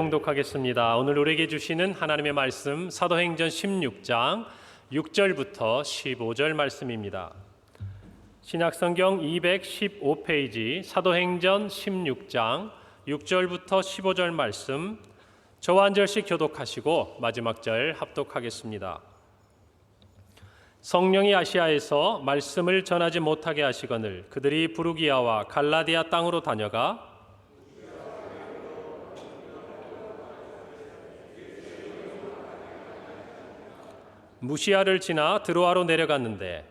봉독하겠습니다. 오늘 우리에게 주시는 하나님의 말씀 사도행전 16장 6절부터 15절 말씀입니다. 신약성경 215페이지 사도행전 16장 6절부터 15절 말씀 저와 한 절씩 교독하시고 마지막 절 합독하겠습니다. 성령이 아시아에서 말씀을 전하지 못하게 하시거늘 그들이 부르기아와 갈라디아 땅으로 다녀가 무시아를 지나 드로아로 내려갔는데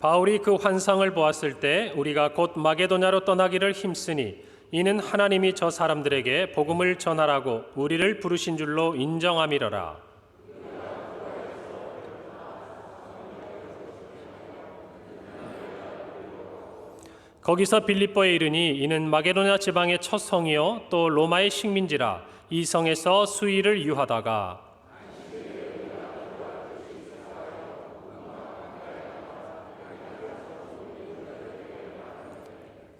바울이 그 환상을 보았을 때 우리가 곧 마게도냐로 떠나기를 힘쓰니 이는 하나님이 저 사람들에게 복음을 전하라고 우리를 부르신 줄로 인정함이러라. 거기서 빌립보에 이르니 이는 마게도냐 지방의 첫 성이요 또 로마의 식민지라. 이 성에서 수일을 유하다가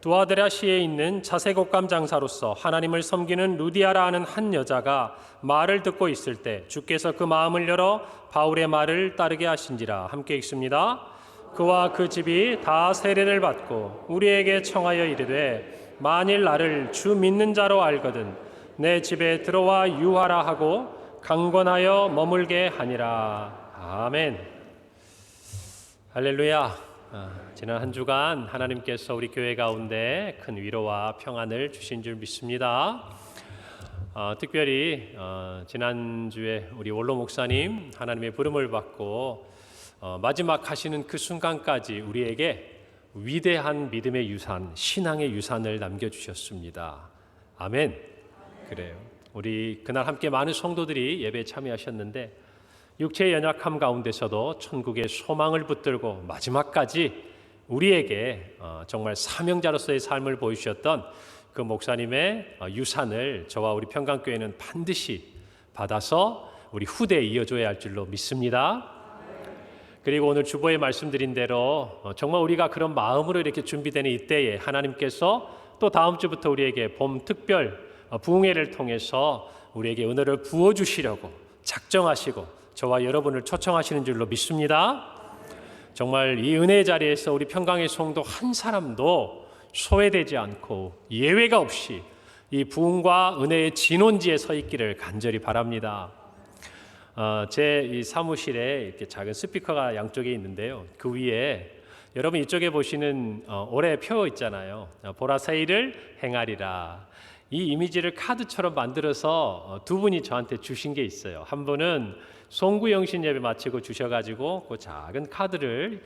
두아드라시에 있는 자색옷감 장사로서 하나님을 섬기는 루디아라 하는 한 여자가 말을 듣고 있을 때 주께서 그 마음을 열어 바울의 말을 따르게 하신지라. 함께 읽습니다. 그와 그 집이 다 세례를 받고 우리에게 청하여 이르되 만일 나를 주 믿는 자로 알거든 내 집에 들어와 유하라 하고 강권하여 머물게 하니라. 아멘. 할렐루야. 지난 한 주간 하나님께서 우리 교회 가운데 큰 위로와 평안을 주신 줄 믿습니다. 특별히 지난주에 우리 원로 목사님 하나님의 부름을 받고 마지막 하시는 그 순간까지 우리에게 위대한 믿음의 유산, 신앙의 유산을 남겨주셨습니다. 아멘. 그래요. 우리 그날 함께 많은 성도들이 예배에 참여하셨는데 육체의 연약함 가운데서도 천국의 소망을 붙들고 마지막까지 우리에게 정말 사명자로서의 삶을 보여주셨던 그 목사님의 유산을 저와 우리 평강교회는 반드시 받아서 우리 후대에 이어줘야 할 줄로 믿습니다. 그리고 오늘 주보에 말씀드린 대로 정말 우리가 그런 마음으로 이렇게 준비되는 이때에 하나님께서 또 다음 주부터 우리에게 봄 특별 부흥회를 통해서 우리에게 은혜를 부어주시려고 작정하시고 저와 여러분을 초청하시는 줄로 믿습니다. 정말 이 은혜의 자리에서 우리 평강의 성도 한 사람도 소외되지 않고 예외가 없이 이 부흥과 은혜의 진원지에 서 있기를 간절히 바랍니다. 제 이 사무실에 이렇게 작은 스피커가 양쪽에 있는데요. 그 위에 여러분 이쪽에 보시는 올해 표 있잖아요. 보라 새일을 행하리라. 이 이미지를 카드처럼 만들어서 두 분이 저한테 주신 게 있어요. 한 분은 송구영신 예배 마치고 주셔가지고 그 작은 카드를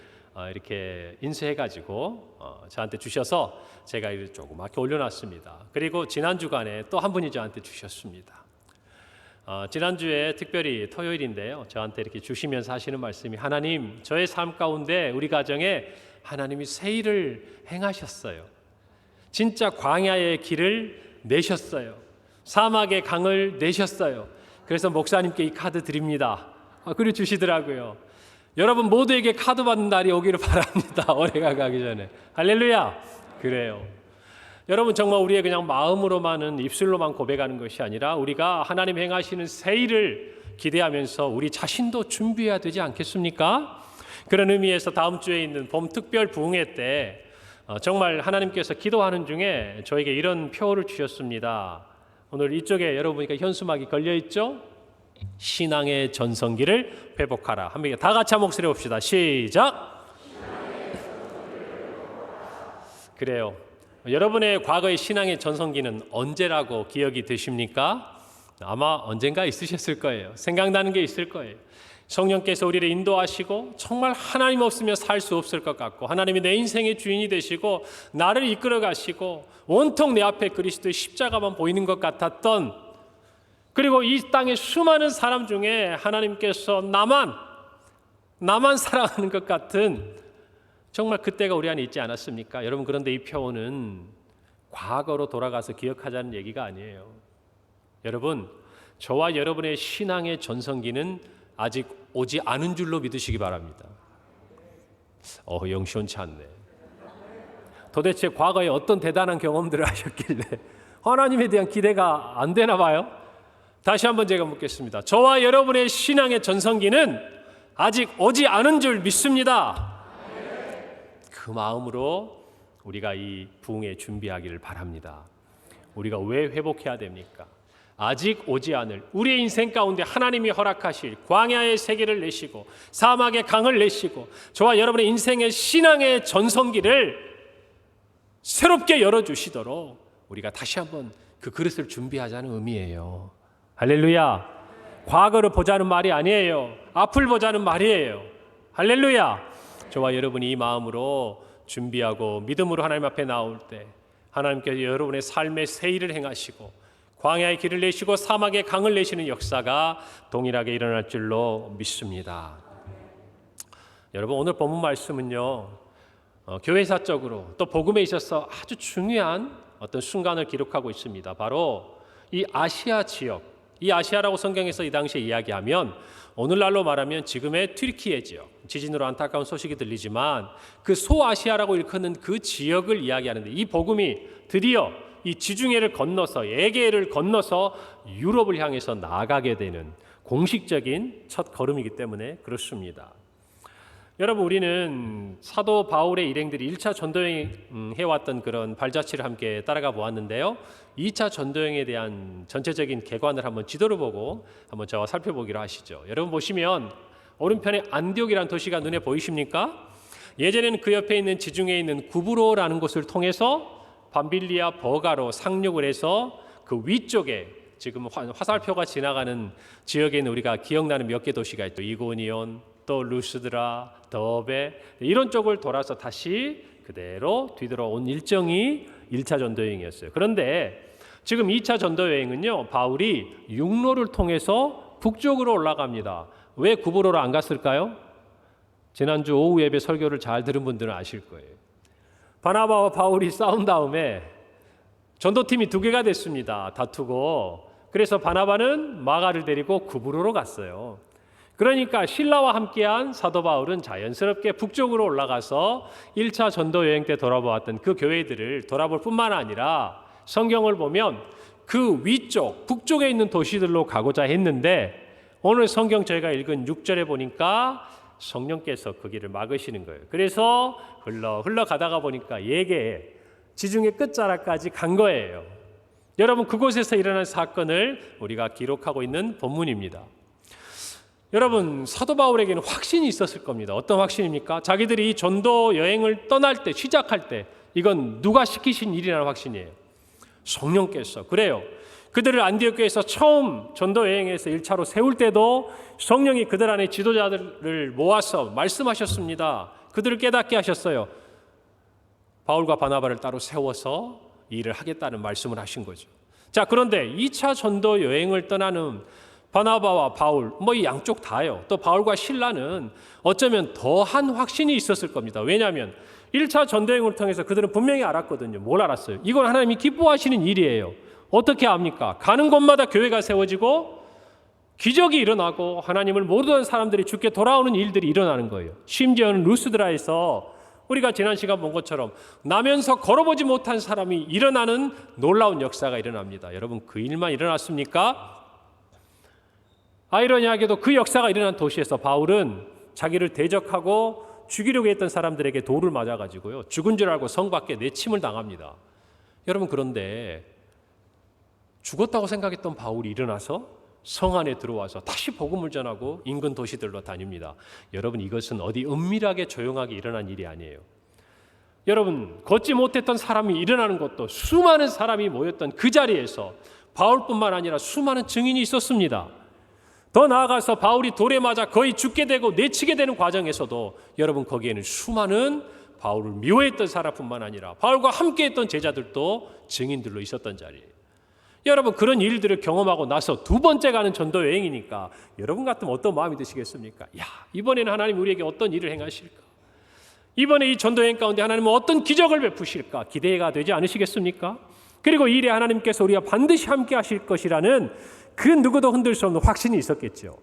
이렇게 인쇄해가지고 저한테 주셔서 제가 조그맣게 올려놨습니다. 그리고 지난 주간에 또 한 분이 저한테 주셨습니다. 지난주에 특별히 토요일인데요. 저한테 이렇게 주시면서 하시는 말씀이 하나님, 저의 삶 가운데 우리 가정에 하나님이 새 일을 행하셨어요. 진짜 광야의 길을 내셨어요. 사막의 강을 내셨어요. 그래서 목사님께 이 카드 드립니다. 그리고 주시더라고요. 여러분 모두에게 카드 받는 날이 오기를 바랍니다. 올해가 가기 전에. 할렐루야. 그래요. 여러분 정말 우리의 그냥 마음으로만은 입술로만 고백하는 것이 아니라 우리가 하나님 행하시는 새 일을 기대하면서 우리 자신도 준비해야 되지 않겠습니까? 그런 의미에서 다음 주에 있는 봄 특별 부흥회 때 정말 하나님께서 기도하는 중에 저에게 이런 표를 주셨습니다. 오늘 이쪽에 여러분 보니까 현수막이 걸려 있죠? 신앙의 전성기를 회복하라. 한번 다 같이 한 목소리 봅시다. 시작. 그래요. 여러분의 과거의 신앙의 전성기는 언제라고 기억이 되십니까? 아마 언젠가 있으셨을 거예요. 생각나는 게 있을 거예요. 성령께서 우리를 인도하시고 정말 하나님 없으면 살 수 없을 것 같고 하나님이 내 인생의 주인이 되시고 나를 이끌어 가시고 온통 내 앞에 그리스도의 십자가만 보이는 것 같았던, 그리고 이 땅의 수많은 사람 중에 하나님께서 나만 사랑하는 것 같은 정말 그때가 우리 안에 있지 않았습니까? 여러분, 그런데 이 표어는 과거로 돌아가서 기억하자는 얘기가 아니에요. 여러분, 저와 여러분의 신앙의 전성기는 아직 오지 않은 줄로 믿으시기 바랍니다. 영시원치 않네. 도대체 과거에 어떤 대단한 경험들을 하셨길래 하나님에 대한 기대가 안 되나 봐요? 다시 한번 제가 묻겠습니다. 저와 여러분의 신앙의 전성기는 아직 오지 않은 줄 믿습니다. 그 마음으로 우리가 이 부흥에 준비하기를 바랍니다. 우리가 왜 회복해야 됩니까? 아직 오지 않을 우리의 인생 가운데 하나님이 허락하실 광야의 세계를 내시고 사막의 강을 내시고 저와 여러분의 인생의 신앙의 전성기를 새롭게 열어주시도록 우리가 다시 한번 그 그릇을 준비하자는 의미예요. 할렐루야. 과거를 보자는 말이 아니에요. 앞을 보자는 말이에요. 할렐루야. 저와 여러분이 이 마음으로 준비하고 믿음으로 하나님 앞에 나올 때 하나님께서 여러분의 삶의 새 일을 행하시고 광야의 길을 내시고 사막의 강을 내시는 역사가 동일하게 일어날 줄로 믿습니다. 여러분, 오늘 본문 말씀은요, 교회사적으로 또 복음에 있어서 아주 중요한 어떤 순간을 기록하고 있습니다. 바로 이 아시아 지역, 이 아시아라고 성경에서 이 당시에 이야기하면 오늘날로 말하면 지금의 튀르키예 지역, 지진으로 안타까운 소식이 들리지만 그 소아시아라고 일컫는 그 지역을 이야기하는데 이 복음이 드디어 이 지중해를 건너서 에게해를 건너서 유럽을 향해서 나아가게 되는 공식적인 첫 걸음이기 때문에 그렇습니다. 여러분, 우리는 사도 바울의 일행들이 1차 전도여행 해왔던 그런 발자취를 함께 따라가 보았는데요. 2차 전도여행에 대한 전체적인 개관을 한번 지도를 보고 한번 저와 살펴보기로 하시죠. 여러분 보시면 오른편에 안디옥이라는 도시가 눈에 보이십니까? 예전에는 그 옆에 있는 지중해에 있는 구브로라는 곳을 통해서 밤빌리아 버가로 상륙을 해서 그 위쪽에 지금 화살표가 지나가는 지역에 있는 우리가 기억나는 몇 개 도시가 있죠. 이고니온, 또 루스드라, 더베 이런 쪽을 돌아서 다시 그대로 뒤돌아온 일정이 1차 전도여행이었어요. 그런데 지금 2차 전도여행은요, 바울이 육로를 통해서 북쪽으로 올라갑니다. 왜 구브로로 안 갔을까요? 지난주 오후 예배 설교를 잘 들은 분들은 아실 거예요. 바나바와 바울이 싸운 다음에 전도팀이 2개가 됐습니다. 다투고. 그래서 바나바는 마가를 데리고 구브로로 갔어요. 그러니까 신라와 함께한 사도 바울은 자연스럽게 북쪽으로 올라가서 1차 전도 여행 때 돌아보았던 그 교회들을 돌아볼 뿐만 아니라 성경을 보면 그 위쪽 북쪽에 있는 도시들로 가고자 했는데 오늘 성경 저희가 읽은 6절에 보니까 성령께서 그 길을 막으시는 거예요. 그래서 흘러가다가 보니까 예게해 지중해 끝자락까지 간 거예요. 여러분, 그곳에서 일어난 사건을 우리가 기록하고 있는 본문입니다. 여러분, 사도 바울에게는 확신이 있었을 겁니다. 어떤 확신입니까? 자기들이 전도 여행을 떠날 때, 시작할 때 이건 누가 시키신 일이라는 확신이에요. 성령께서. 그래요. 그들을 안디옥교에서 처음 전도 여행에서 1차로 세울 때도 성령이 그들 안에 지도자들을 모아서 말씀하셨습니다. 그들을 깨닫게 하셨어요. 바울과 바나바를 따로 세워서 일을 하겠다는 말씀을 하신 거죠. 자, 그런데 2차 전도 여행을 떠나는 바나바와 바울, 이 양쪽 다요. 또 바울과 실라는 어쩌면 더한 확신이 있었을 겁니다. 왜냐하면 1차 전도여행을 통해서 그들은 분명히 알았거든요. 뭘 알았어요? 이건 하나님이 기뻐하시는 일이에요. 어떻게 압니까? 가는 곳마다 교회가 세워지고 기적이 일어나고 하나님을 모르던 사람들이 주께 돌아오는 일들이 일어나는 거예요. 심지어는 루스드라에서 우리가 지난 시간 본 것처럼 나면서 걸어보지 못한 사람이 일어나는 놀라운 역사가 일어납니다. 여러분, 그 일만 일어났습니까? 아이러니하게도 그 역사가 일어난 도시에서 바울은 자기를 대적하고 죽이려고 했던 사람들에게 돌을 맞아가지고요, 죽은 줄 알고 성 밖에 내침을 당합니다. 여러분, 그런데 죽었다고 생각했던 바울이 일어나서 성 안에 들어와서 다시 복음을 전하고 인근 도시들로 다닙니다. 여러분, 이것은 어디 은밀하게 조용하게 일어난 일이 아니에요. 여러분, 걷지 못했던 사람이 일어나는 것도 수많은 사람이 모였던 그 자리에서 바울뿐만 아니라 수많은 증인이 있었습니다. 더 나아가서 바울이 돌에 맞아 거의 죽게 되고 내치게 되는 과정에서도 여러분, 거기에는 수많은 바울을 미워했던 사람뿐만 아니라 바울과 함께했던 제자들도 증인들로 있었던 자리예요. 여러분, 그런 일들을 경험하고 나서 2번째 가는 전도 여행이니까 여러분 같으면 어떤 마음이 드시겠습니까? 이번에는 하나님 우리에게 어떤 일을 행하실까? 이번에 이 전도 여행 가운데 하나님은 어떤 기적을 베푸실까? 기대가 되지 않으시겠습니까? 그리고 이 일에 하나님께서 우리가 반드시 함께 하실 것이라는 그 누구도 흔들 수 없는 확신이 있었겠죠.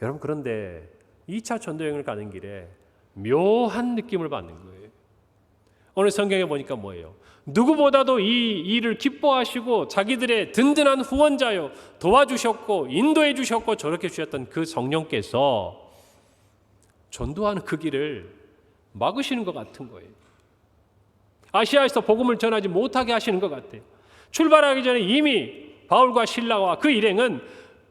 여러분 그런데 2차 전도여행을 가는 길에 묘한 느낌을 받는 거예요. 오늘 성경에 보니까 뭐예요? 누구보다도 이 일을 기뻐하시고 자기들의 든든한 후원자요 도와주셨고 인도해 주셨고 저렇게 주셨던 그 성령께서 전도하는 그 길을 막으시는 것 같은 거예요. 아시아에서 복음을 전하지 못하게 하시는 것 같아요. 출발하기 전에 이미 바울과 실라와 그 일행은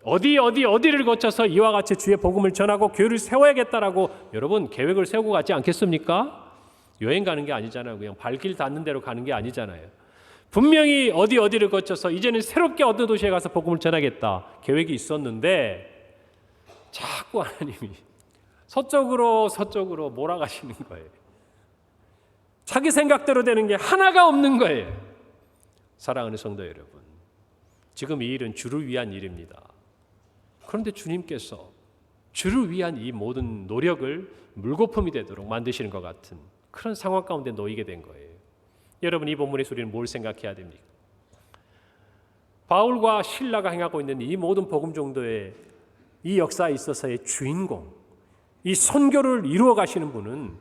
어디를 거쳐서 이와 같이 주의 복음을 전하고 교회를 세워야겠다라고 여러분 계획을 세우고 가지 않겠습니까? 여행 가는 게 아니잖아요. 그냥 발길 닿는 대로 가는 게 아니잖아요. 분명히 어디를 거쳐서 이제는 새롭게 어떤 도시에 가서 복음을 전하겠다 계획이 있었는데 자꾸 하나님이 서쪽으로 몰아가시는 거예요. 자기 생각대로 되는 게 하나가 없는 거예요. 사랑하는 성도 여러분, 지금 이 일은 주를 위한 일입니다. 그런데 주님께서 주를 위한 이 모든 노력을 물거품이 되도록 만드시는 것 같은 그런 상황 가운데 놓이게 된 거예요. 여러분 이 본문에서 우리는 뭘 생각해야 됩니까? 바울과 실라가 행하고 있는 이 모든 복음 정도의 이 역사에 있어서의 주인공, 이 선교를 이루어 가시는 분은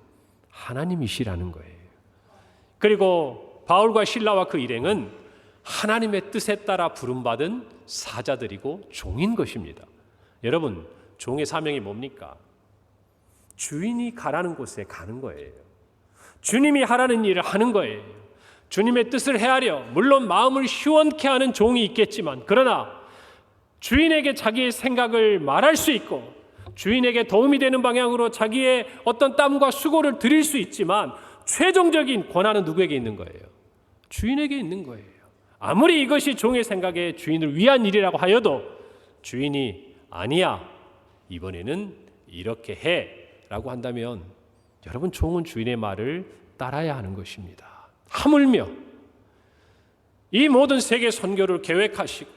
하나님이시라는 거예요. 그리고 바울과 실라와 그 일행은 하나님의 뜻에 따라 부름받은 사자들이고 종인 것입니다. 여러분 종의 사명이 뭡니까? 주인이 가라는 곳에 가는 거예요. 주님이 하라는 일을 하는 거예요. 주님의 뜻을 헤아려 물론 마음을 시원케 하는 종이 있겠지만 그러나 주인에게 자기의 생각을 말할 수 있고 주인에게 도움이 되는 방향으로 자기의 어떤 땀과 수고를 드릴 수 있지만 최종적인 권한은 누구에게 있는 거예요? 주인에게 있는 거예요. 아무리 이것이 종의 생각에 주인을 위한 일이라고 하여도 주인이 아니야 이번에는 이렇게 해 라고 한다면 여러분 종은 주인의 말을 따라야 하는 것입니다. 하물며 이 모든 세계 선교를 계획하시고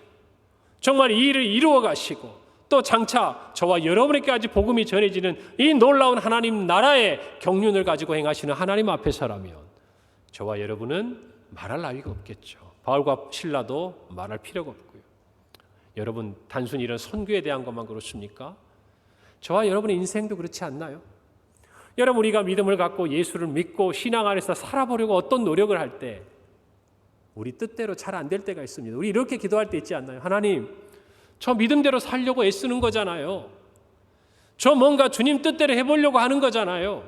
정말 이 일을 이루어 가시고 또 장차 저와 여러분에게까지 복음이 전해지는 이 놀라운 하나님 나라의 경륜을 가지고 행하시는 하나님 앞에 서라면 저와 여러분은 말할 나위가 없겠죠. 바울과 실라도 말할 필요가 없고요. 여러분 단순히 이런 선교에 대한 것만 그렇습니까? 저와 여러분의 인생도 그렇지 않나요? 여러분 우리가 믿음을 갖고 예수를 믿고 신앙 안에서 살아보려고 어떤 노력을 할 때 우리 뜻대로 잘 안 될 때가 있습니다. 우리 이렇게 기도할 때 있지 않나요? 하나님 저 믿음대로 살려고 애쓰는 거잖아요. 저 뭔가 주님 뜻대로 해보려고 하는 거잖아요.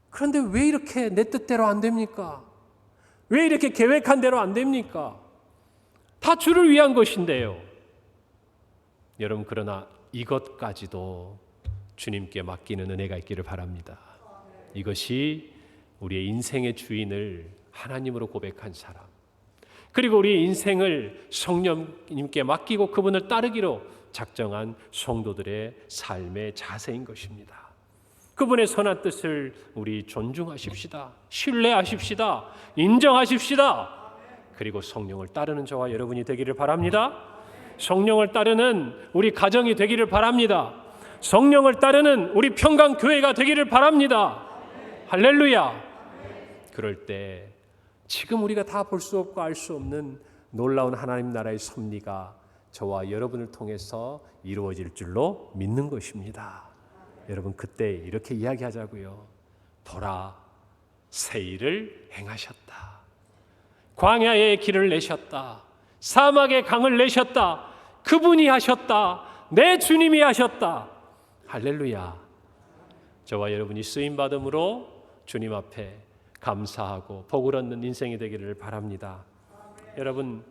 그런데 왜 이렇게 내 뜻대로 안 됩니까? 왜 이렇게 계획한 대로 안 됩니까? 다 주를 위한 것인데요. 여러분 그러나 이것까지도 주님께 맡기는 은혜가 있기를 바랍니다. 이것이 우리의 인생의 주인을 하나님으로 고백한 사람, 그리고 우리 인생을 성령님께 맡기고 그분을 따르기로 작정한 성도들의 삶의 자세인 것입니다. 그분의 선한 뜻을 우리 존중하십시다. 신뢰하십시다. 인정하십시다. 그리고 성령을 따르는 저와 여러분이 되기를 바랍니다. 성령을 따르는 우리 가정이 되기를 바랍니다. 성령을 따르는 우리 평강교회가 되기를 바랍니다. 할렐루야. 그럴 때 지금 우리가 다 볼 수 없고 알 수 없는 놀라운 하나님 나라의 섭리가 저와 여러분을 통해서 이루어질 줄로 믿는 것입니다. 여러분 그때 이렇게 이야기하자고요. 보라, 새 일을 행하셨다. 광야에 길을 내셨다. 사막에 강을 내셨다. 그분이 하셨다. 내 주님이 하셨다. 할렐루야. 저와 여러분이 쓰임받음으로 주님 앞에 감사하고 복을 얻는 인생이 되기를 바랍니다. 여러분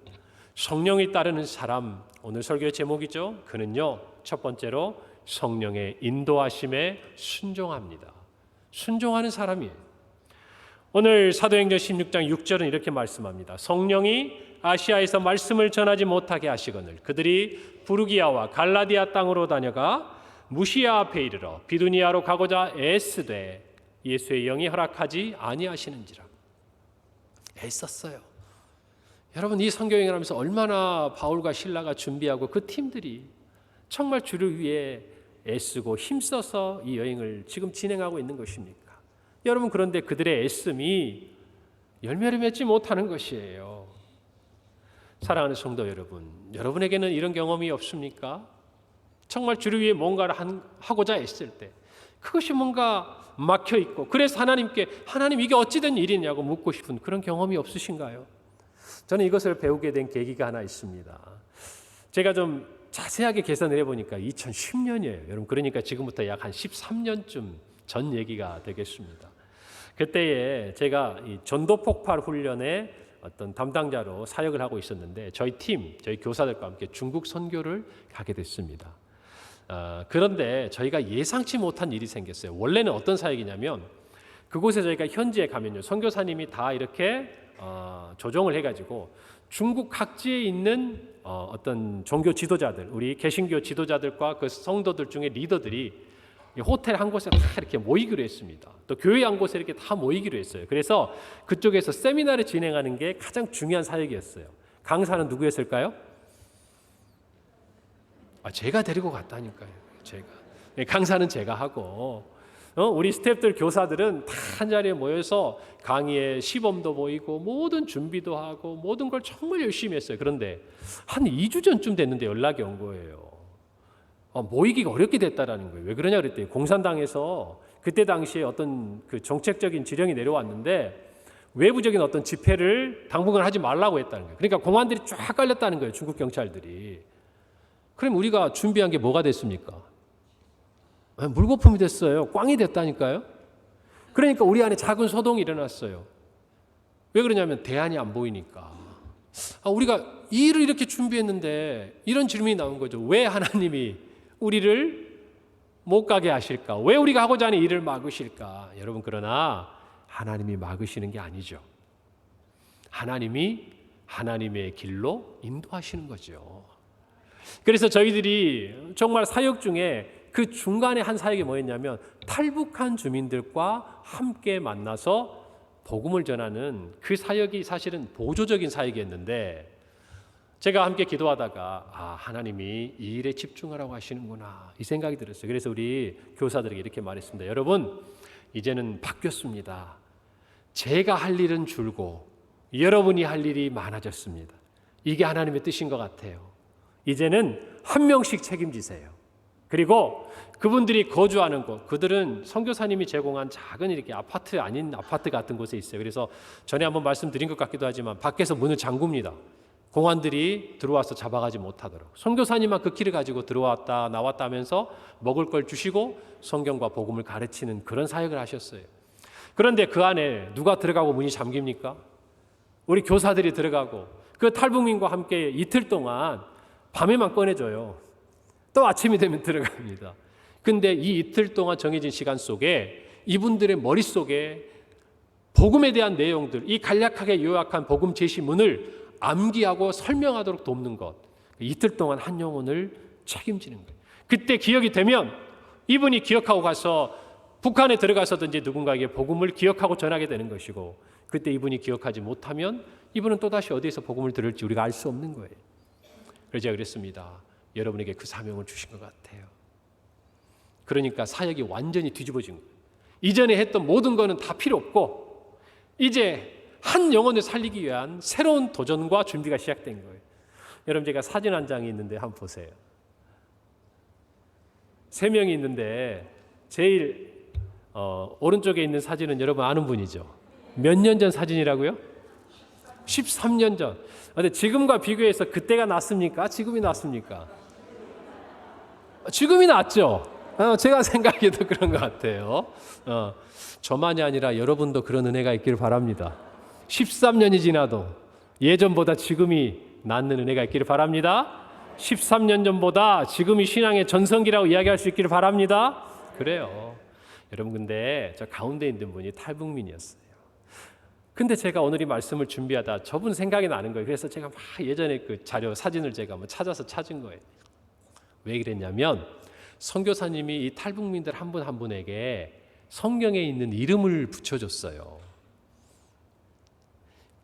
성령이 따르는 사람, 오늘 설교의 제목이죠. 그는요 첫 번째로 성령의 인도하심에 순종합니다. 순종하는 사람이에요. 오늘 사도행전 16장 6절은 이렇게 말씀합니다. 성령이 아시아에서 말씀을 전하지 못하게 하시거늘 그들이 부르기아와 갈라디아 땅으로 다녀가 무시아 앞에 이르러 비두니아로 가고자 애쓰되 예수의 영이 허락하지 아니하시는지라. 애썼어요. 여러분 이 선교여행을 하면서 얼마나 바울과 실라가 준비하고 그 팀들이 정말 주를 위해 애쓰고 힘써서 이 여행을 지금 진행하고 있는 것입니까? 여러분 그런데 그들의 애씀이 열매를 맺지 못하는 것이에요. 사랑하는 성도 여러분, 여러분에게는 이런 경험이 없습니까? 정말 주를 위해 뭔가를 하고자 했을 때 그것이 뭔가 막혀 있고, 그래서 하나님께 하나님 이게 어찌 된 일이냐고 묻고 싶은 그런 경험이 없으신가요? 저는 이것을 배우게 된 계기가 하나 있습니다. 제가 좀 자세하게 계산을 해보니까 2010년이에요. 여러분, 그러니까 지금부터 약 한 13년쯤 전 얘기가 되겠습니다. 그때에 제가 이 전도 폭발 훈련의 어떤 담당자로 사역을 하고 있었는데 저희 교사들과 함께 중국 선교를 가게 됐습니다. 그런데 저희가 예상치 못한 일이 생겼어요. 원래는 어떤 사역이냐면 그곳에 저희가 현지에 가면요, 선교사님이 다 이렇게 조정을 해가지고 중국 각지에 있는 어떤 종교 지도자들, 우리 개신교 지도자들과 그 성도들 중에 리더들이 호텔 한 곳에 다 이렇게 모이기로 했습니다. 또 교회 한 곳에 이렇게 다 모이기로 했어요. 그래서 그쪽에서 세미나를 진행하는 게 가장 중요한 사역이었어요. 강사는 누구였을까요? 제가 데리고 갔다니까요. 강사는 제가 하고, 우리 스태프들 교사들은 다 한 자리에 모여서 강의에 시범도 보이고 모든 준비도 하고 모든 걸 정말 열심히 했어요. 그런데 한 2주 전쯤 됐는데 연락이 온 거예요. 모이기가 어렵게 됐다라는 거예요. 왜 그러냐 그랬더니 공산당에서 그때 당시에 어떤 그 정책적인 지령이 내려왔는데 외부적인 어떤 집회를 당분간 하지 말라고 했다는 거예요. 그러니까 공안들이 쫙 깔렸다는 거예요. 중국 경찰들이. 그럼 우리가 준비한 게 뭐가 됐습니까? 물거품이 됐어요. 꽝이 됐다니까요. 그러니까 우리 안에 작은 소동이 일어났어요. 왜 그러냐면 대안이 안 보이니까. 우리가 이 일을 이렇게 준비했는데 이런 질문이 나온 거죠. 왜 하나님이 우리를 못 가게 하실까? 왜 우리가 하고자 하는 일을 막으실까? 여러분, 그러나 하나님이 막으시는 게 아니죠. 하나님이 하나님의 길로 인도하시는 거죠. 그래서 저희들이 정말 사역 중에 그 중간에 한 사역이 뭐였냐면 탈북한 주민들과 함께 만나서 복음을 전하는 그 사역이 사실은 보조적인 사역이었는데 제가 함께 기도하다가 하나님이 이 일에 집중하라고 하시는구나 이 생각이 들었어요. 그래서 우리 교사들에게 이렇게 말했습니다. 여러분, 이제는 바뀌었습니다. 제가 할 일은 줄고 여러분이 할 일이 많아졌습니다. 이게 하나님의 뜻인 것 같아요. 이제는 한 명씩 책임지세요. 그리고 그분들이 거주하는 곳, 그들은 선교사님이 제공한 작은 이렇게 아파트 아닌 아파트 같은 곳에 있어요. 그래서 전에 한번 말씀드린 것 같기도 하지만 밖에서 문을 잠굽니다. 공안들이 들어와서 잡아가지 못하도록. 선교사님만 그 키를 가지고 들어왔다 나왔다 하면서 먹을 걸 주시고 성경과 복음을 가르치는 그런 사역을 하셨어요. 그런데 그 안에 누가 들어가고 문이 잠깁니까? 우리 교사들이 들어가고 그 탈북민과 함께 이틀 동안 밤에만 꺼내줘요. 또 아침이 되면 들어갑니다. 근데 이 이틀 동안 정해진 시간 속에 이분들의 머릿속에 복음에 대한 내용들, 이 간략하게 요약한 복음 제시문을 암기하고 설명하도록 돕는 것. 이틀 동안 한 영혼을 책임지는 거예요. 그때 기억이 되면 이분이 기억하고 가서 북한에 들어가서든지 누군가에게 복음을 기억하고 전하게 되는 것이고, 그때 이분이 기억하지 못하면 이분은 또다시 어디에서 복음을 들을지 우리가 알 수 없는 거예요. 그래서 제가 그랬습니다. 여러분에게 그 사명을 주신 것 같아요. 그러니까 사역이 완전히 뒤집어진 거예요. 이전에 했던 모든 거는 다 필요 없고 이제 한 영혼을 살리기 위한 새로운 도전과 준비가 시작된 거예요. 여러분, 제가 사진 한 장이 있는데 한번 보세요. 3명이 있는데 제일 오른쪽에 있는 사진은 여러분 아는 분이죠. 몇 년 전 사진이라고요? 13년 전. 근데 지금과 비교해서 그때가 낫습니까? 지금이 낫습니까? 지금이 낫죠. 제가 생각해도 그런 것 같아요. 저만이 아니라 여러분도 그런 은혜가 있기를 바랍니다. 13년이 지나도 예전보다 지금이 낫는 은혜가 있기를 바랍니다. 13년 전보다 지금이 신앙의 전성기라고 이야기할 수 있기를 바랍니다. 그래요. 여러분, 근데 저 가운데 있는 분이 탈북민이었어요. 근데 제가 오늘 이 말씀을 준비하다 저분 생각이 나는 거예요. 그래서 제가 막 예전에 그 자료, 사진을 제가 찾아서 찾은 거예요. 왜 그랬냐면 선교사님이 이 탈북민들 한 분 한 분에게 성경에 있는 이름을 붙여줬어요.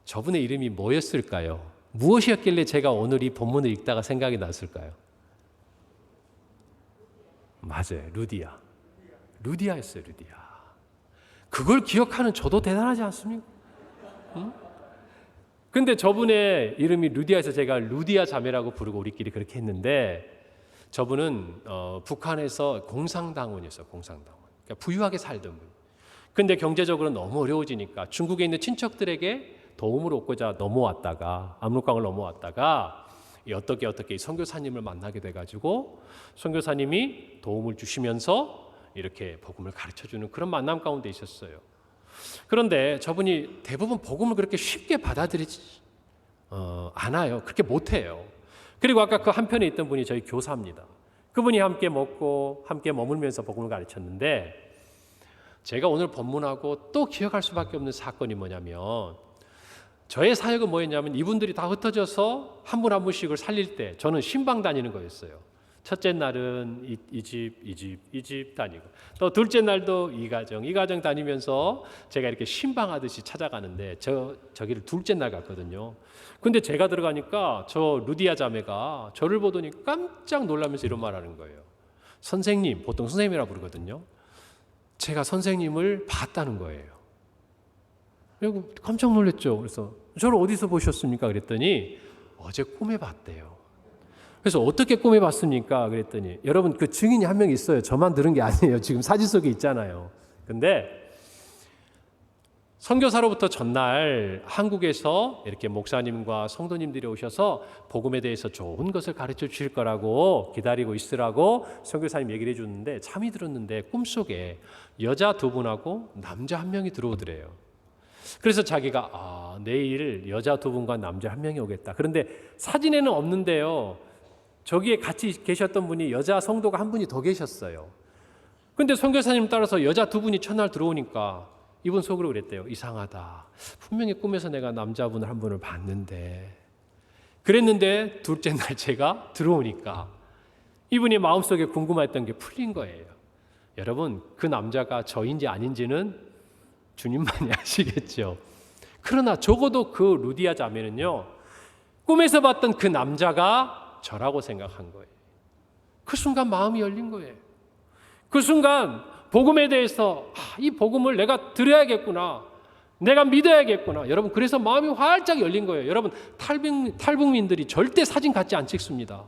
저분의 이름이 뭐였을까요? 무엇이었길래 제가 오늘 이 본문을 읽다가 생각이 났을까요? 맞아요. 루디아였어요. 루디아. 그걸 기억하는 저도 대단하지 않습니까? 응? 근데 저분의 이름이 루디아에서 제가 루디아 자매라고 부르고 우리끼리 그렇게 했는데 저분은 북한에서 공산당원이었어요. 공산당원. 그러니까 부유하게 살던 분. 근데 경제적으로 너무 어려워지니까 중국에 있는 친척들에게 도움을 얻고자 넘어왔다가 압록강을 넘어왔다가 어떻게 선교사님을 만나게 돼가지고 선교사님이 도움을 주시면서 이렇게 복음을 가르쳐주는 그런 만남 가운데 있었어요. 그런데 저분이 대부분 복음을 그렇게 쉽게 받아들이지 않아요. 그렇게 못해요. 그리고 아까 그 한편에 있던 분이 저희 교사입니다. 그분이 함께 먹고 함께 머물면서 복음을 가르쳤는데 제가 오늘 본문하고 또 기억할 수밖에 없는 사건이 뭐냐면 저의 사역은 뭐였냐면 이분들이 다 흩어져서 한 분 한 분씩을 살릴 때 저는 신방 다니는 거였어요. 첫째 날은 이 집 다니고 또 둘째 날도 이 가정 다니면서 제가 이렇게 신방하듯이 찾아가는데 저기를 둘째 날 갔거든요. 근데 제가 들어가니까 저 루디아 자매가 저를 보더니 깜짝 놀라면서 이런 말 하는 거예요. 선생님, 보통 선생님이라고 부르거든요. 제가 선생님을 봤다는 거예요. 그리고 깜짝 놀랐죠. 그래서 저를 어디서 보셨습니까? 그랬더니 어제 꿈에 봤대요. 그래서 어떻게 꿈에 봤습니까? 그랬더니 여러분 그 증인이 한 명 있어요. 저만 들은 게 아니에요. 지금 사진 속에 있잖아요. 근데 선교사로부터 전날 한국에서 이렇게 목사님과 성도님들이 오셔서 복음에 대해서 좋은 것을 가르쳐 주실 거라고 기다리고 있으라고 선교사님 얘기를 해주는데 잠이 들었는데 꿈속에 여자 두 분하고 남자 한 명이 들어오더래요. 그래서 자기가 내일 여자 두 분과 남자 한 명이 오겠다. 그런데 사진에는 없는데요. 저기에 같이 계셨던 분이 여자 성도가 한 분이 더 계셨어요. 그런데 선교사님 따라서 여자 두 분이 첫날 들어오니까 이분 속으로 그랬대요. 이상하다. 분명히 꿈에서 내가 남자분을 한 분을 봤는데 그랬는데 둘째 날 제가 들어오니까 이분이 마음속에 궁금했던 게 풀린 거예요. 여러분 그 남자가 저인지 아닌지는 주님만이 아시겠죠. 그러나 적어도 그 루디아 자매는요. 꿈에서 봤던 그 남자가 저라고 생각한 거예요. 그 순간 마음이 열린 거예요. 그 순간 복음에 대해서 이 복음을 내가 들어야겠구나. 내가 믿어야겠구나. 여러분 그래서 마음이 활짝 열린 거예요. 여러분 탈북민들이 절대 사진 같이 안 찍습니다.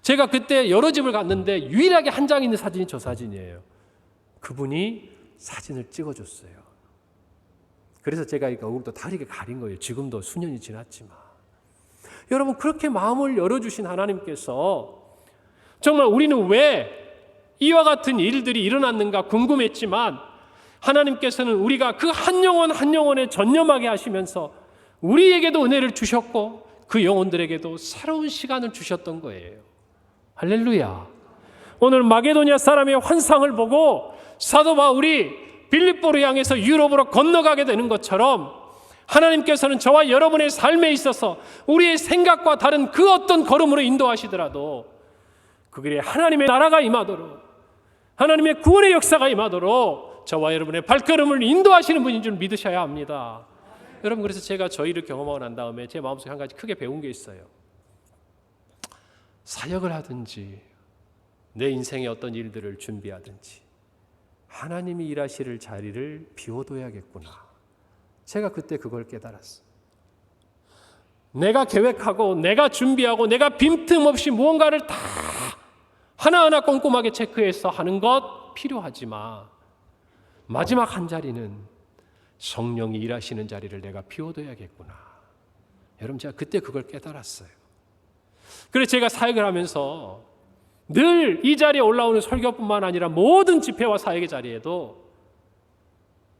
제가 그때 여러 집을 갔는데 유일하게 한 장 있는 사진이 저 사진이에요. 그분이 사진을 찍어줬어요. 그래서 제가 얼굴도 다르게 가린 거예요. 지금도 수년이 지났지만. 여러분 그렇게 마음을 열어주신 하나님께서 정말 우리는 왜 이와 같은 일들이 일어났는가 궁금했지만 하나님께서는 우리가 그 한 영혼 한 영혼에 전념하게 하시면서 우리에게도 은혜를 주셨고 그 영혼들에게도 새로운 시간을 주셨던 거예요. 할렐루야. 오늘 마게도냐 사람의 환상을 보고 사도 바울이 빌립보를 향해서 유럽으로 건너가게 되는 것처럼 하나님께서는 저와 여러분의 삶에 있어서 우리의 생각과 다른 그 어떤 걸음으로 인도하시더라도 그 길에 하나님의 나라가 임하도록 하나님의 구원의 역사가 임하도록 저와 여러분의 발걸음을 인도하시는 분인 줄 믿으셔야 합니다. 여러분 그래서 제가 저희를 경험하고 난 다음에 제 마음속에 한 가지 크게 배운 게 있어요. 사역을 하든지 내 인생의 어떤 일들을 준비하든지 하나님이 일하실 자리를 비워둬야겠구나. 제가 그때 그걸 깨달았어요. 내가 계획하고 내가 준비하고 내가 빈틈없이 무언가를 다 하나하나 꼼꼼하게 체크해서 하는 것 필요하지만 마지막 한 자리는 성령이 일하시는 자리를 내가 비워둬야겠구나. 여러분 제가 그때 그걸 깨달았어요. 그래서 제가 사역을 하면서 늘 이 자리에 올라오는 설교뿐만 아니라 모든 집회와 사역의 자리에도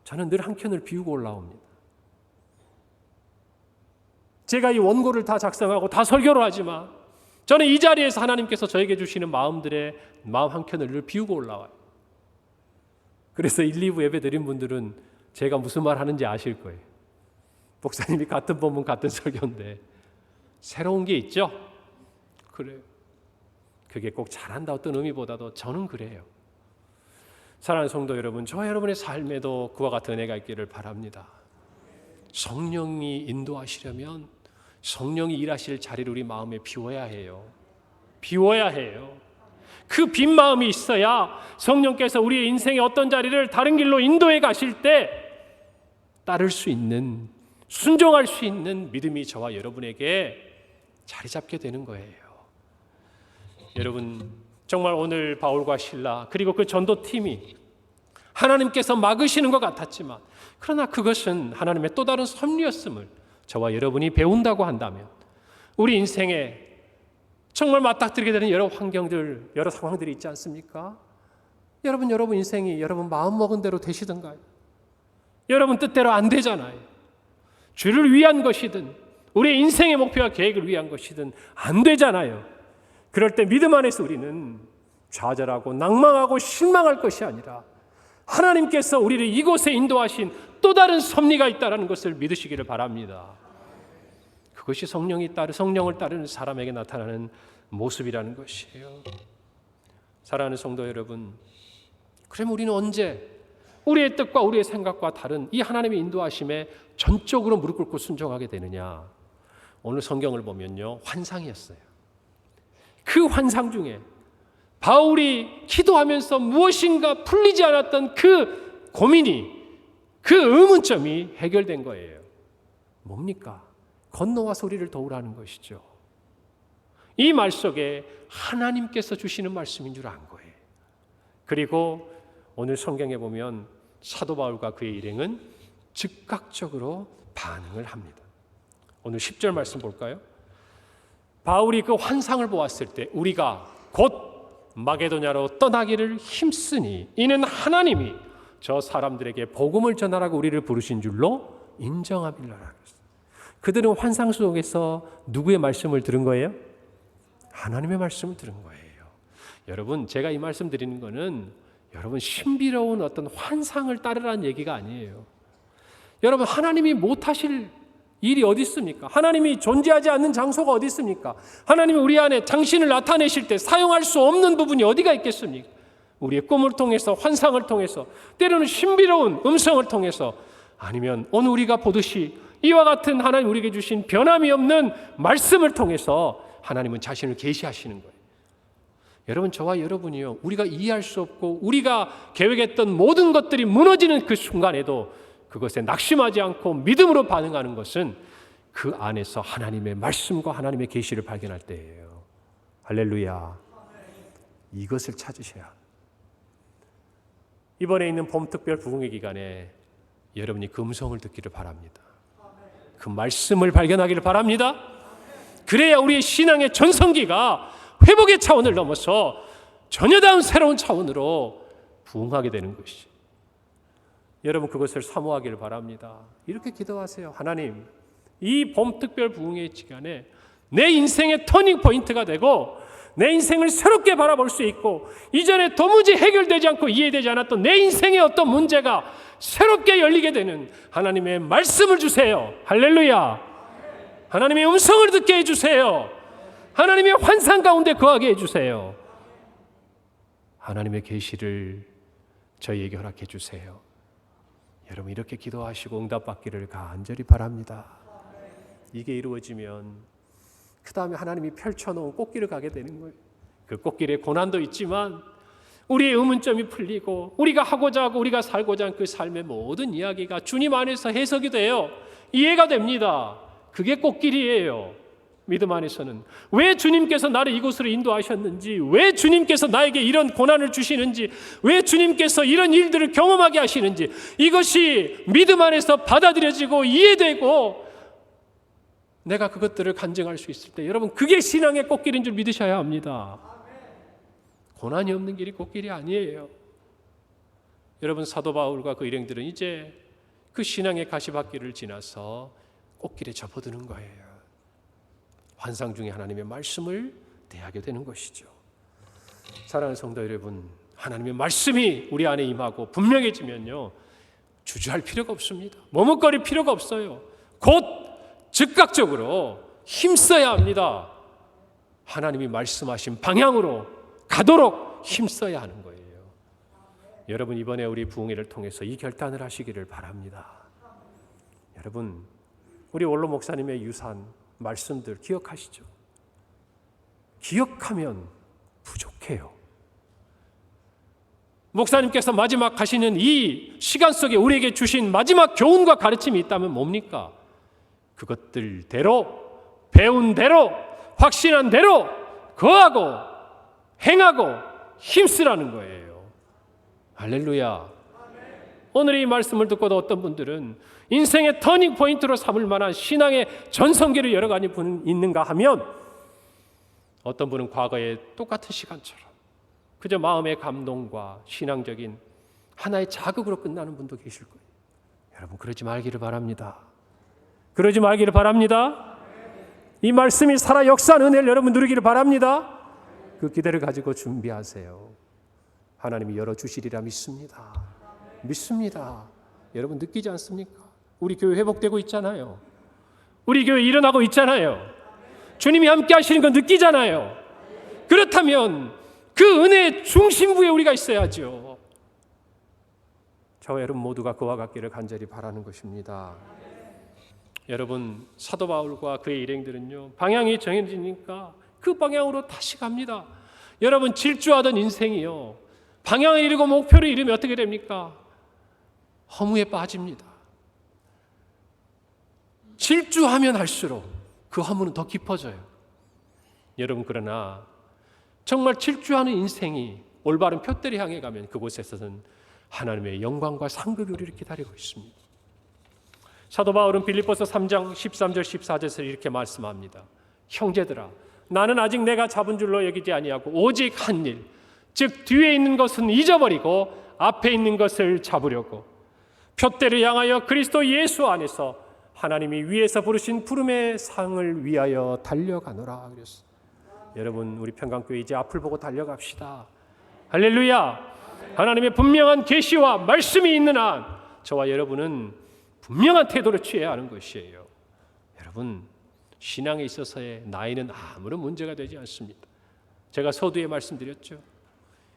저는 늘 한 켠을 비우고 올라옵니다. 제가 이 원고를 다 작성하고 다 설교를 하지만 저는 이 자리에서 하나님께서 저에게 주시는 마음들의 마음 한 켠을 늘 비우고 올라와요. 그래서 1, 2부 예배 드린 분들은 제가 무슨 말 하는지 아실 거예요. 목사님이 같은 본문 같은 설교인데 새로운 게 있죠? 그래요. 그게 꼭 잘한다 어떤 의미보다도 저는 그래요. 사랑하는 성도 여러분, 저와 여러분의 삶에도 그와 같은 은혜가 있기를 바랍니다. 성령이 인도하시려면 성령이 일하실 자리를 우리 마음에 비워야 해요. 비워야 해요. 그 빈 마음이 있어야 성령께서 우리의 인생의 어떤 자리를 다른 길로 인도해 가실 때 따를 수 있는, 순종할 수 있는 믿음이 저와 여러분에게 자리 잡게 되는 거예요. 여러분 정말 오늘 바울과 실라 그리고 그 전도팀이 하나님께서 막으시는 것 같았지만, 그러나 그것은 하나님의 또 다른 섭리였음을 저와 여러분이 배운다고 한다면, 우리 인생에 정말 맞닥뜨리게 되는 여러 환경들, 여러 상황들이 있지 않습니까? 여러분 인생이 여러분 마음먹은 대로 되시던가요? 여러분 뜻대로 안 되잖아요. 주를 위한 것이든 우리의 인생의 목표와 계획을 위한 것이든 안 되잖아요. 그럴 때 믿음 안에서 우리는 좌절하고 낭망하고 실망할 것이 아니라 하나님께서 우리를 이곳에 인도하신 또 다른 섭리가 있다는 것을 믿으시기를 바랍니다. 그것이 성령을 따르는 사람에게 나타나는 모습이라는 것이에요. 사랑하는 성도 여러분, 그럼 우리는 언제 우리의 뜻과 우리의 생각과 다른 이 하나님의 인도하심에 전적으로 무릎 꿇고 순종하게 되느냐? 오늘 성경을 보면요, 환상이었어요. 그 환상 중에 바울이 기도하면서 무엇인가 풀리지 않았던 그 고민이, 그 의문점이 해결된 거예요. 뭡니까? 건너와서 우리를 도우라는 것이죠. 이 말 속에 하나님께서 주시는 말씀인 줄 안 거예요. 그리고 오늘 성경에 보면 사도 바울과 그의 일행은 즉각적으로 반응을 합니다. 오늘 10절 말씀 볼까요? 바울이 그 환상을 보았을 때 우리가 곧 마게도냐로 떠나기를 힘쓰니 이는 하나님이 저 사람들에게 복음을 전하라고 우리를 부르신 줄로 인정하밀라라. 그들은 환상 속에서 누구의 말씀을 들은 거예요? 하나님의 말씀을 들은 거예요. 여러분, 제가 이 말씀 드리는 거는 여러분 신비로운 어떤 환상을 따르라는 얘기가 아니에요. 여러분, 하나님이 못하실 일이 어디 있습니까? 하나님이 존재하지 않는 장소가 어디 있습니까? 하나님이 우리 안에 당신을 나타내실 때 사용할 수 없는 부분이 어디가 있겠습니까? 우리의 꿈을 통해서, 환상을 통해서, 때로는 신비로운 음성을 통해서, 아니면 오늘 우리가 보듯이 이와 같은 하나님 우리에게 주신 변함이 없는 말씀을 통해서 하나님은 자신을 계시하시는 거예요. 여러분, 저와 여러분이요, 우리가 이해할 수 없고 우리가 계획했던 모든 것들이 무너지는 그 순간에도 그것에 낙심하지 않고 믿음으로 반응하는 것은 그 안에서 하나님의 말씀과 하나님의 계시를 발견할 때예요. 할렐루야. 이것을 찾으셔야. 이번에 있는 봄특별 부흥회 기간에 여러분이 그 음성을 듣기를 바랍니다. 그 말씀을 발견하기를 바랍니다. 그래야 우리의 신앙의 전성기가 회복의 차원을 넘어서 전혀 다른 새로운 차원으로 부흥하게 되는 것이. 여러분, 그것을 사모하기를 바랍니다. 이렇게 기도하세요. 하나님, 이 봄특별 부흥회 기간에 내 인생의 터닝 포인트가 되고 내 인생을 새롭게 바라볼 수 있고 이전에 도무지 해결되지 않고 이해되지 않았던 내 인생의 어떤 문제가 새롭게 열리게 되는 하나님의 말씀을 주세요. 할렐루야. 하나님의 음성을 듣게 해주세요. 하나님의 환상 가운데 거하게 해주세요. 하나님의 계시를 저희에게 허락해 주세요. 여러분, 이렇게 기도하시고 응답받기를 간절히 바랍니다. 이게 이루어지면 그 다음에 하나님이 펼쳐놓은 꽃길을 가게 되는 거예요. 그 꽃길에 고난도 있지만 우리의 의문점이 풀리고 우리가 하고자 하고 우리가 살고자 하는 그 삶의 모든 이야기가 주님 안에서 해석이 돼요. 이해가 됩니다. 그게 꽃길이에요. 믿음 안에서는 왜 주님께서 나를 이곳으로 인도하셨는지, 왜 주님께서 나에게 이런 고난을 주시는지, 왜 주님께서 이런 일들을 경험하게 하시는지, 이것이 믿음 안에서 받아들여지고 이해되고 내가 그것들을 간증할 수 있을 때, 여러분, 그게 신앙의 꽃길인 줄 믿으셔야 합니다. 고난이 없는 길이 꽃길이 아니에요. 여러분, 사도 바울과 그 일행들은 이제 그 신앙의 가시밭길을 지나서 꽃길에 접어드는 거예요. 환상 중에 하나님의 말씀을 대하게 되는 것이죠. 사랑하는 성도 여러분, 하나님의 말씀이 우리 안에 임하고 분명해지면요, 주저할 필요가 없습니다. 머뭇거릴 필요가 없어요. 곧 즉각적으로 힘써야 합니다. 하나님이 말씀하신 방향으로 가도록 힘써야 하는 거예요. 여러분, 이번에 우리 부흥회를 통해서 이 결단을 하시기를 바랍니다. 여러분, 우리 원로 목사님의 유산 말씀들 기억하시죠? 기억하면 부족해요. 목사님께서 마지막 가시는 이 시간 속에 우리에게 주신 마지막 교훈과 가르침이 있다면 뭡니까? 그것들대로, 배운 대로, 확신한 대로 거하고 행하고 힘쓰라는 거예요. 할렐루야. 오늘 이 말씀을 듣고도 어떤 분들은 인생의 터닝 포인트로 삼을 만한 신앙의 전성기를 여러 가지 있는가 하면, 어떤 분은 과거의 똑같은 시간처럼 그저 마음의 감동과 신앙적인 하나의 자극으로 끝나는 분도 계실 거예요. 여러분, 그러지 말기를 바랍니다. 그러지 말기를 바랍니다. 이 말씀이 살아 역사하는 은혜를 여러분 누리기를 바랍니다. 그 기대를 가지고 준비하세요. 하나님이 열어주시리라 믿습니다. 믿습니다. 여러분 느끼지 않습니까? 우리 교회 회복되고 있잖아요. 우리 교회 일어나고 있잖아요. 주님이 함께 하시는 거 느끼잖아요. 그렇다면 그 은혜의 중심부에 우리가 있어야죠. 저와 여러분 모두가 그와 같기를 간절히 바라는 것입니다. 여러분, 사도 바울과 그의 일행들은요, 방향이 정해지니까 그 방향으로 다시 갑니다. 여러분, 질주하던 인생이요, 방향을 잃고 목표를 잃으면 어떻게 됩니까? 허무에 빠집니다. 질주하면 할수록 그 허무는 더 깊어져요. 여러분, 그러나 정말 질주하는 인생이 올바른 표대를 향해 가면 그곳에서는 하나님의 영광과 상급이 우리를 기다리고 있습니다. 사도 바울은 빌립보서 3장 13절 14절에서 이렇게 말씀합니다. 형제들아, 나는 아직 내가 잡은 줄로 여기지 아니하고 오직 한 일, 즉 뒤에 있는 것은 잊어버리고 앞에 있는 것을 잡으려고 표대를 향하여 그리스도 예수 안에서 하나님이 위에서 부르신 부름의 상을 위하여 달려가노라 그랬어요. 여러분, 우리 평강교회 이제 앞을 보고 달려갑시다. 할렐루야. 하나님의 분명한 계시와 말씀이 있는 한 저와 여러분은 분명한 태도를 취해야 하는 것이에요. 여러분, 신앙에 있어서의 나이는 아무런 문제가 되지 않습니다. 제가 서두에 말씀드렸죠.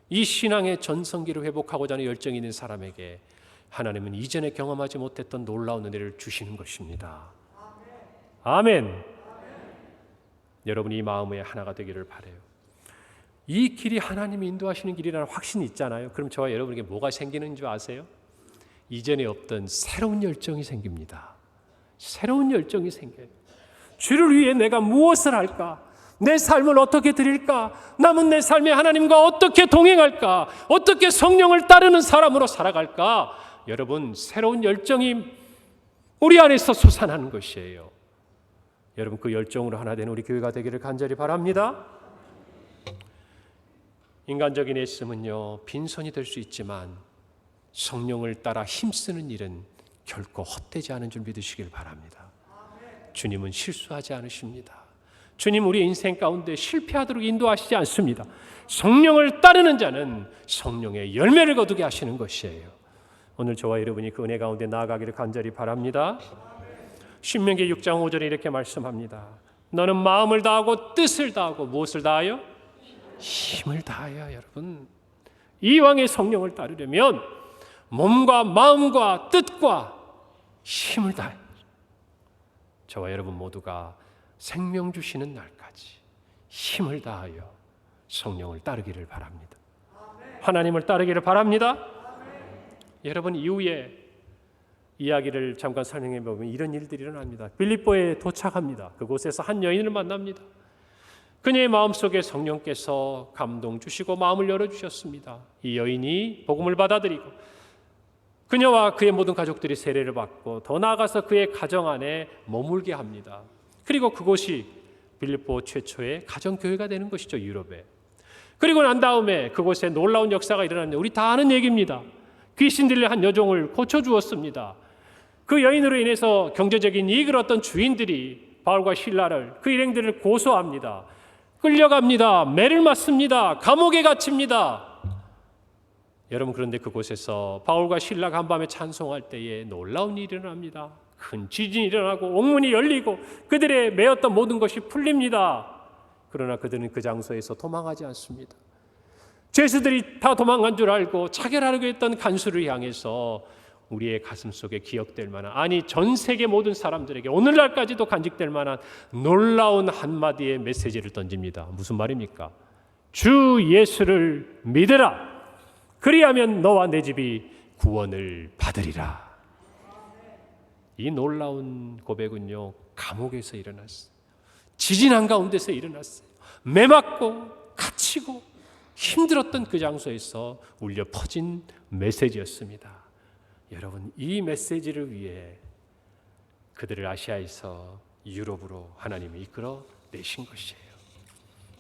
이 신앙의 전성기를 회복하고자 하는 열정이 있는 사람에게 하나님은 이전에 경험하지 못했던 놀라운 은혜를 주시는 것입니다. 아멘. 여러분이 이 마음의 하나가 되기를 바라요. 이 길이 하나님이 인도하시는 길이라는 확신이 있잖아요. 그럼 저와 여러분에게 뭐가 생기는 줄 아세요? 이전에 없던 새로운 열정이 생깁니다. 새로운 열정이 생겨요. 주를 위해 내가 무엇을 할까? 내 삶을 어떻게 드릴까? 남은 내 삶에 하나님과 어떻게 동행할까? 어떻게 성령을 따르는 사람으로 살아갈까? 여러분, 새로운 열정이 우리 안에서 솟아나는 것이에요. 여러분, 그 열정으로 하나 되는 우리 교회가 되기를 간절히 바랍니다. 인간적인 애씀은요, 빈손이 될 수 있지만 성령을 따라 힘쓰는 일은 결코 헛되지 않은 줄 믿으시길 바랍니다. 주님은 실수하지 않으십니다. 주님 우리 인생 가운데 실패하도록 인도하시지 않습니다. 성령을 따르는 자는 성령의 열매를 거두게 하시는 것이에요. 오늘 저와 여러분이 그 은혜 가운데 나아가기를 간절히 바랍니다. 신명기 6장 5절에 이렇게 말씀합니다. 너는 마음을 다하고 뜻을 다하고 무엇을 다하여? 힘을 다하여. 여러분, 이왕의 성령을 따르려면 몸과 마음과 뜻과 힘을 다해. 저와 여러분 모두가 생명 주시는 날까지 힘을 다하여 성령을 따르기를 바랍니다. 하나님을 따르기를 바랍니다. 여러분, 이후에 이야기를 잠깐 설명해 보면 이런 일들이 일어납니다. 빌립보에 도착합니다. 그곳에서 한 여인을 만납니다. 그녀의 마음속에 성령께서 감동 주시고 마음을 열어주셨습니다. 이 여인이 복음을 받아들이고 그녀와 그의 모든 가족들이 세례를 받고 더 나아가서 그의 가정 안에 머물게 합니다. 그리고 그곳이 빌립보 최초의 가정교회가 되는 것이죠, 유럽에. 그리고 난 다음에 그곳에 놀라운 역사가 일어납니다. 우리 다 아는 얘기입니다. 귀신 들린 한 여종을 고쳐주었습니다. 그 여인으로 인해서 경제적인 이익을 얻던 주인들이 바울과 실라를, 그 일행들을 고소합니다. 끌려갑니다. 매를 맞습니다. 감옥에 갇힙니다. 여러분, 그런데 그곳에서 바울과 실라가 한밤에 찬송할 때에 놀라운 일이 일어납니다. 큰 지진이 일어나고 옥문이 열리고 그들의 매였던 모든 것이 풀립니다. 그러나 그들은 그 장소에서 도망하지 않습니다. 죄수들이 다 도망간 줄 알고 차별하려고 했던 간수를 향해서 우리의 가슴 속에 기억될 만한, 아니 전 세계 모든 사람들에게 오늘날까지도 간직될 만한 놀라운 한마디의 메시지를 던집니다. 무슨 말입니까? 주 예수를 믿으라. 그리하면 너와 내 집이 구원을 받으리라. 이 놀라운 고백은요, 감옥에서 일어났어요. 지진 한가운데서 일어났어요. 매맞고 갇히고 힘들었던 그 장소에서 울려 퍼진 메시지였습니다. 여러분, 이 메시지를 위해 그들을 아시아에서 유럽으로 하나님이 이끌어 내신 것이에요.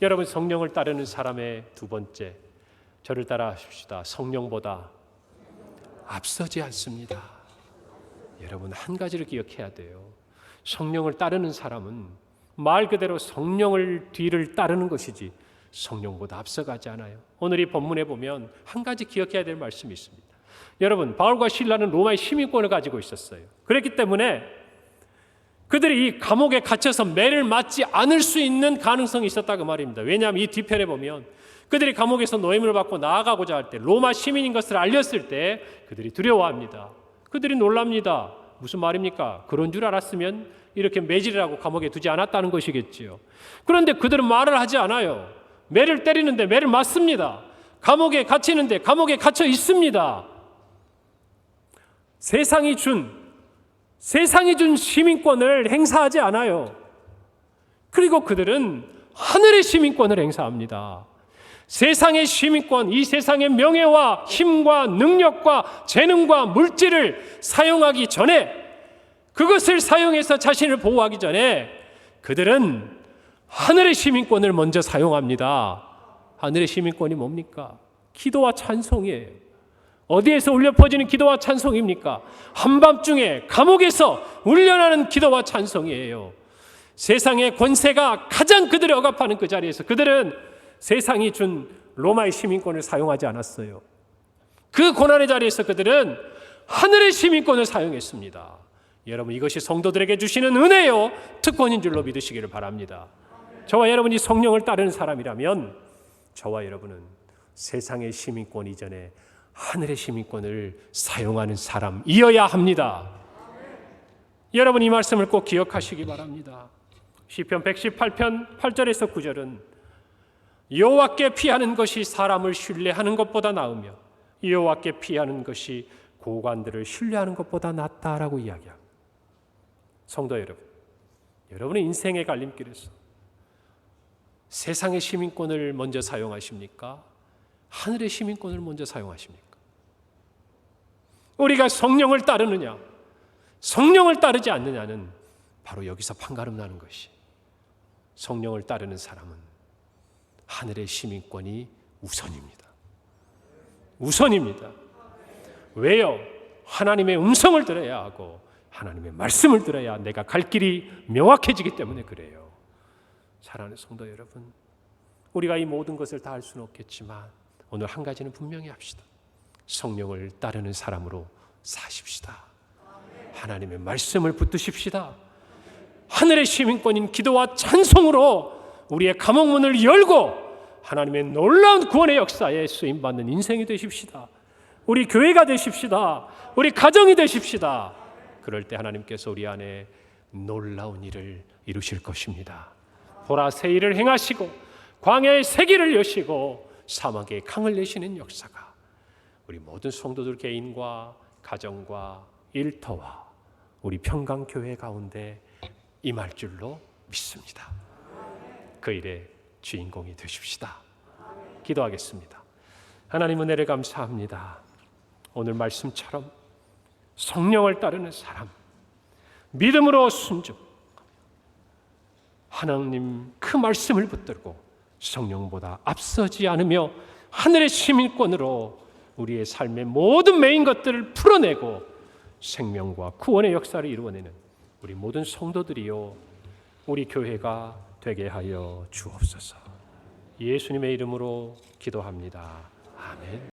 여러분, 성령을 따르는 사람의 두 번째, 저를 따라 하십시다. 성령보다 앞서지 않습니다. 여러분, 한 가지를 기억해야 돼요. 성령을 따르는 사람은 말 그대로 성령을 뒤를 따르는 것이지 성령보다 앞서가지 않아요. 오늘 이 본문에 보면 한 가지 기억해야 될 말씀이 있습니다. 여러분, 바울과 실라는 로마의 시민권을 가지고 있었어요. 그렇기 때문에 그들이 이 감옥에 갇혀서 매를 맞지 않을 수 있는 가능성이 있었다고 말입니다. 왜냐하면 이 뒤편에 보면 그들이 감옥에서 노임을 받고 나아가고자 할 때, 로마 시민인 것을 알렸을 때 그들이 두려워합니다. 그들이 놀랍니다. 무슨 말입니까? 그런 줄 알았으면 이렇게 매질이라고 감옥에 두지 않았다는 것이겠지요. 그런데 그들은 말을 하지 않아요. 매를 때리는데 매를 맞습니다. 감옥에 갇히는데 감옥에 갇혀 있습니다. 세상이 준 시민권을 행사하지 않아요. 그리고 그들은 하늘의 시민권을 행사합니다. 세상의 시민권, 이 세상의 명예와 힘과 능력과 재능과 물질을 사용하기 전에, 그것을 사용해서 자신을 보호하기 전에 그들은 하늘의 시민권을 먼저 사용합니다. 하늘의 시민권이 뭡니까? 기도와 찬송이에요. 어디에서 울려 퍼지는 기도와 찬송입니까? 한밤중에 감옥에서 울려나는 기도와 찬송이에요. 세상의 권세가 가장 그들을 억압하는 그 자리에서 그들은 세상이 준 로마의 시민권을 사용하지 않았어요. 그 고난의 자리에서 그들은 하늘의 시민권을 사용했습니다. 여러분, 이것이 성도들에게 주시는 은혜요, 특권인 줄로 믿으시기를 바랍니다. 저와 여러분이 성령을 따르는 사람이라면 저와 여러분은 세상의 시민권 이전에 하늘의 시민권을 사용하는 사람이어야 합니다. 여러분, 이 말씀을 꼭 기억하시기 바랍니다. 시편 118편 8절에서 9절은 여호와께 피하는 것이 사람을 신뢰하는 것보다 나으며 여호와께 피하는 것이 고관들을 신뢰하는 것보다 낫다라고 이야기합니다. 성도 여러분, 여러분의 인생의 갈림길에서 세상의 시민권을 먼저 사용하십니까? 하늘의 시민권을 먼저 사용하십니까? 우리가 성령을 따르느냐, 성령을 따르지 않느냐는 바로 여기서 판가름 나는 것이, 성령을 따르는 사람은 하늘의 시민권이 우선입니다. 왜요? 하나님의 음성을 들어야 하고 하나님의 말씀을 들어야 내가 갈 길이 명확해지기 때문에 그래요. 사랑하는 성도 여러분, 우리가 이 모든 것을 다 할 수는 없겠지만 오늘 한 가지는 분명히 합시다. 성령을 따르는 사람으로 사십시다. 하나님의 말씀을 붙드십시다. 하늘의 시민권인 기도와 찬송으로 우리의 감옥문을 열고 하나님의 놀라운 구원의 역사에 쓰임받는 인생이 되십시다. 우리 교회가 되십시다. 우리 가정이 되십시다. 그럴 때 하나님께서 우리 안에 놀라운 일을 이루실 것입니다. 보라, 새 일을 행하시고 광야의 새 길을 여시고 사막에 강을 내시는 역사가 우리 모든 성도들 개인과 가정과 일터와 우리 평강교회 가운데 임할 줄로 믿습니다. 그 일의 주인공이 되십시다. 기도하겠습니다. 하나님, 은혜를 감사합니다. 오늘 말씀처럼 성령을 따르는 사람, 믿음으로 순종, 하나님 그 말씀을 붙들고 성령보다 앞서지 않으며 하늘의 시민권으로 우리의 삶의 모든 메인 것들을 풀어내고 생명과 구원의 역사를 이루어내는 우리 모든 성도들이요, 우리 교회가 되게 하여 주옵소서. 예수님의 이름으로 기도합니다. 아멘.